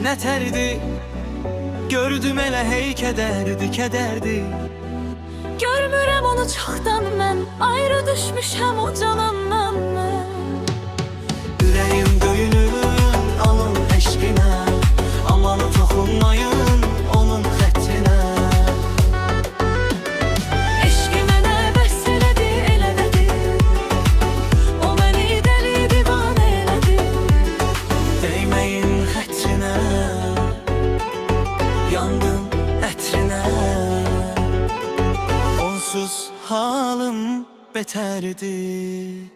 nətərdi. Gördüm elə hey kədərdi, kədərdi. Görmürəm onu çoxdan mən, ayrı düşmüşəm o canandan mən. Ürəyim döyünür alın eşqinə, aman toxunmayın onun xəttinə. Eşqi mənə bəs elədi, elədi. O məni dəli divanə elədi. Değməyin xəttinə, yandım ətrinə. Onsuz halım betərdi.